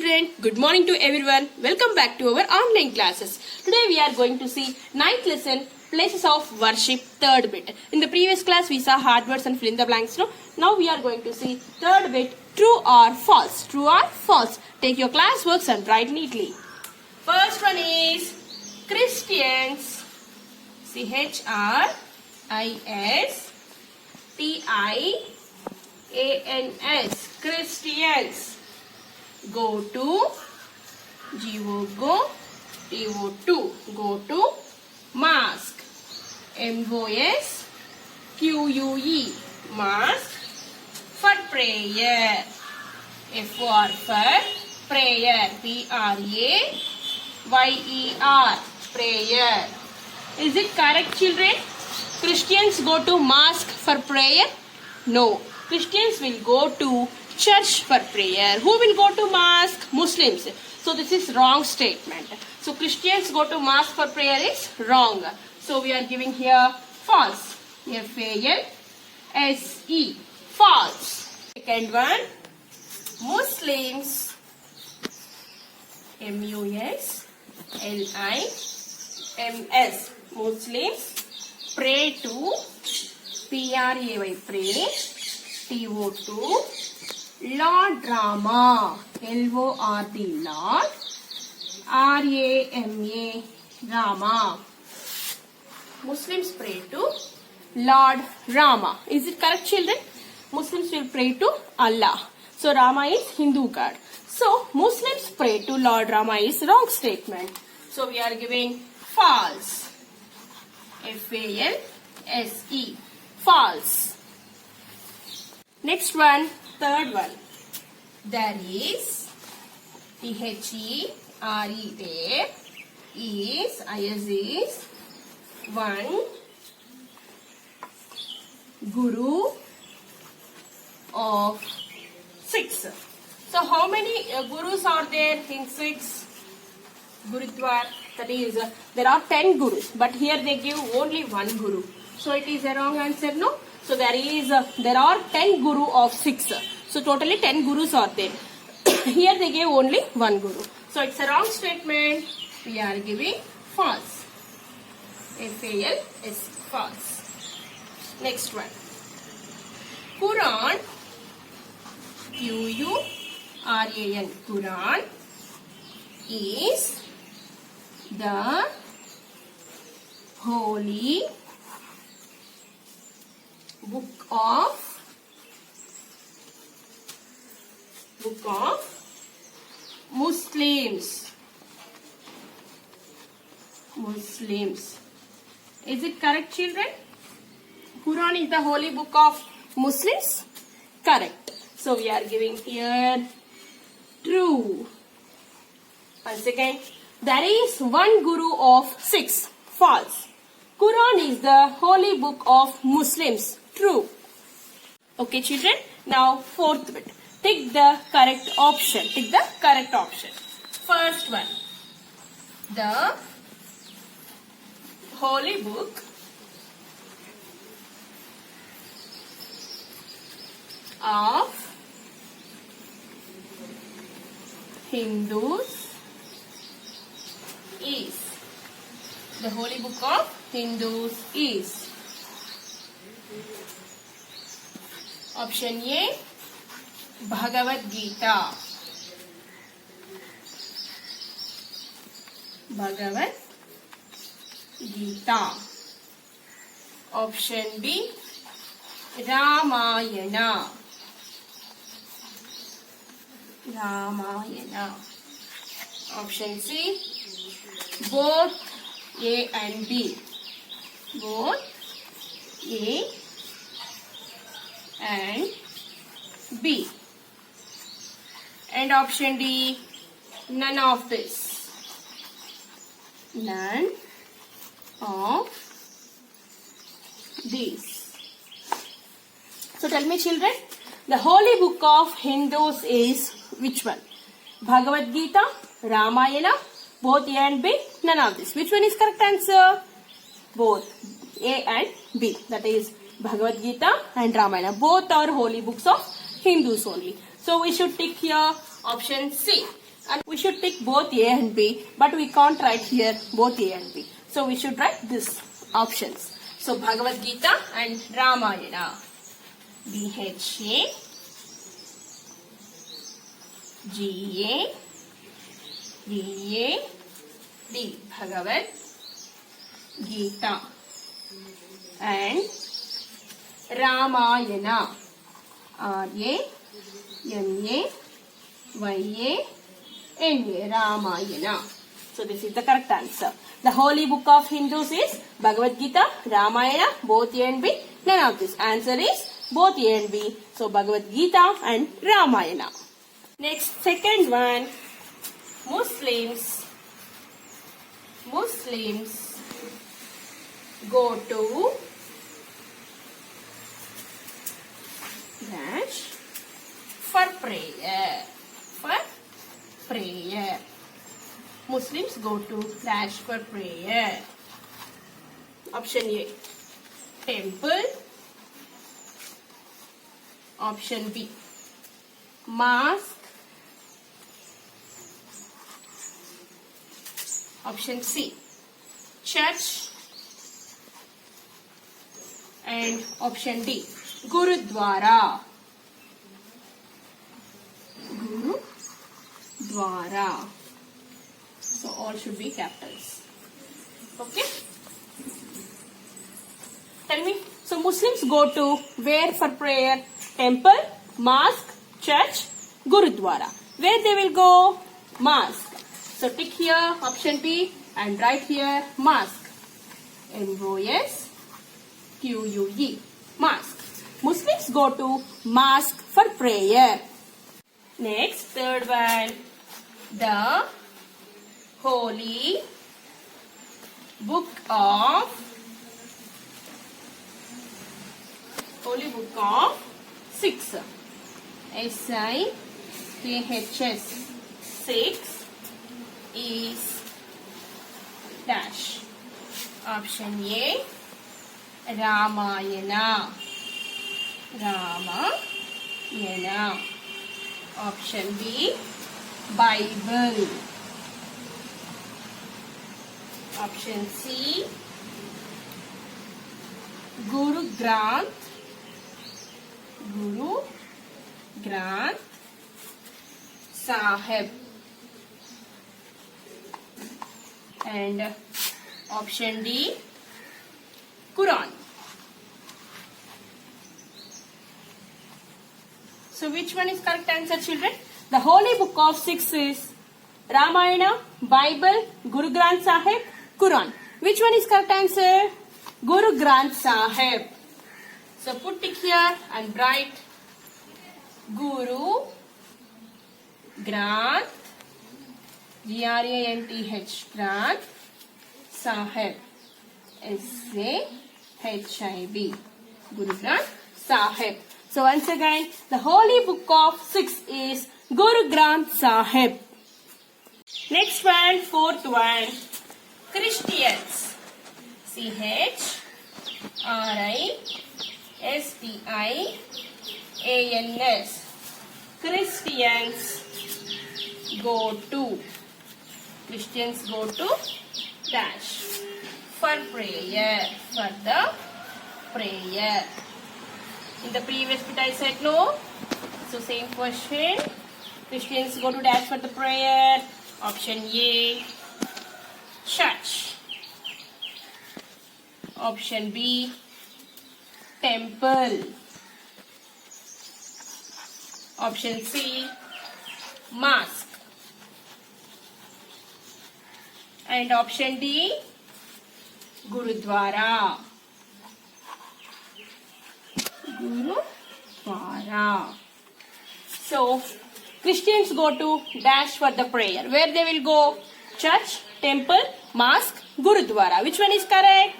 children, good morning to everyone. Welcome back to our online classes. Today we are going to see ninth lesson, places of worship, third bit. In the previous class we saw hard words and fill in the blanks. No? Now we are going to see third bit, true or false. True or false. Take your class works and write neatly. First one is Christians. Christians. Christians. Go to go to mosque. MOSQUE mosque for prayer. For prayer. PRAYER prayer. Is it correct, children? Christians go to mosque for prayer? No. Christians will go to church for prayer. Who will go to mosque? Muslims. So this is wrong statement. So Christians go to mosque for prayer is wrong. So we are giving here false. FALSE. False. Second one. Muslims. MUSLIMS. Muslims pray to PRAY pray TO2 Lord Rama. LORD Lord. RAMA Rama. Muslims pray to Lord Rama. Is it correct, children? Muslims will pray to Allah. So Rama is Hindu god. So Muslims pray to Lord Rama is wrong statement. So we are giving false. FALSE. False. Next one, third one. There is THERE is one Guru of 6. So how many gurus are there in 6? Gurudwar, that is, there are 10 gurus, but here they give only one guru. So it is a wrong answer, no? So there are 10 guru of 6. So totally 10 gurus are there. Here they gave only one guru. So it's a wrong statement. We are giving false. FALS, false. Next one. Quran. QURAN. Quran is the holy book of Muslims. Is it correct, children? Quran is the holy book of Muslims? Correct. So we are giving here true. Once again, there is one guru of 6. False. Quran is the holy book of Muslims. True. Okay, children. Now fourth bit. Take the correct option. Take the correct option. First one. The holy book of Hindus is. The holy book of Hindus is. Option A, Bhagavad Gita. Bhagavad Gita. Option B, Ramayana. Ramayana. Option C, both A and B. Both A and B. And option D, none of this. None of these. So tell me, children, the holy book of Hindus is which one? Bhagavad Gita, Ramayana, both A and B, none of this. Which one is correct answer? Both A and B. That is Bhagavad Gita and Ramayana. Both are holy books of Hindus only. So we should tick here option C. And we should tick both A and B, but we can't write here both A and B. So we should write this options. So Bhagavad Gita and Ramayana. BHA, GA, VAD. Bhagavad Gita and Ramayana. RAMAYANA. Ramayana. So this is the correct answer. The holy book of Hindus is Bhagavad Gita, Ramayana, both A and B. None of this. Answer is both A and B. So Bhagavad Gita and Ramayana. Next, second one. Muslims go to dash for prayer. Muslims go to dash for prayer. Option A, temple. Option B, mosque. Option C, church. And option D, Gurudwara. Gurudwara. So all should be capitals. Okay. Tell me. So Muslims go to where for prayer? Temple, mosque, church, Gurudwara. Where they will go? Mosque. So tick here option B and write here mosque. MOSQUE. Mosque. Muslims go to mosque for prayer. Next, third one. The holy book of six. SIKHS. 6 is dash. Option A, Ramayana. Option B, Bible. Option C, Guru Granth Sahib. And option D, Quran. So which one is correct answer, children? The holy book of six is Ramayana, Bible, Guru Granth Sahib, Quran. Which one is correct answer? Guru Granth Sahib. So put tick here and write Guru Granth, GRANTH, Granth Sahib, SAHIB, Guru Granth Sahib. So once again, the holy book of six is Guru Granth Sahib. Next one, fourth one, Christians. CHRISTIANS. Christians go to dash for prayer, for the prayer. In the previous bit I said no. So same question. Christians go to dash for the prayer. Option A, church. Option B, temple. Option C, mosque. And option D, Gurudwara. So, Christians go to dash for the prayer. Where they will go? Church, temple, mosque, Gurudwara. Which one is correct?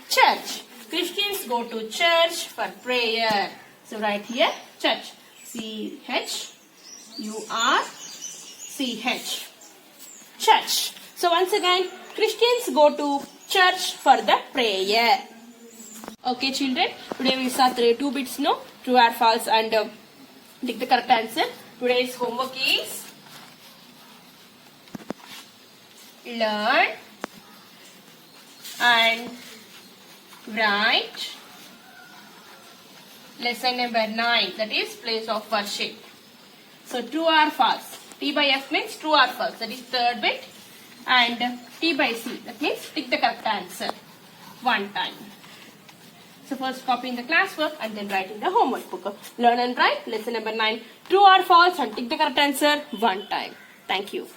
Church. Christians go to church for prayer. So, write here church. CHURCH. Church. So, once again, Christians go to church for the prayer. Okay, children. Today we saw two bits, no? True or false, and take the correct answer. Today's homework is learn and write lesson number 9, that is place of worship. So true or false? T by F means true or false, that is third bit, and T by C, that means tick the correct answer one time. So first copying the classwork and then writing the homework book. Learn and write lesson number 9, true or false, and tick the correct answer one time. Thank you.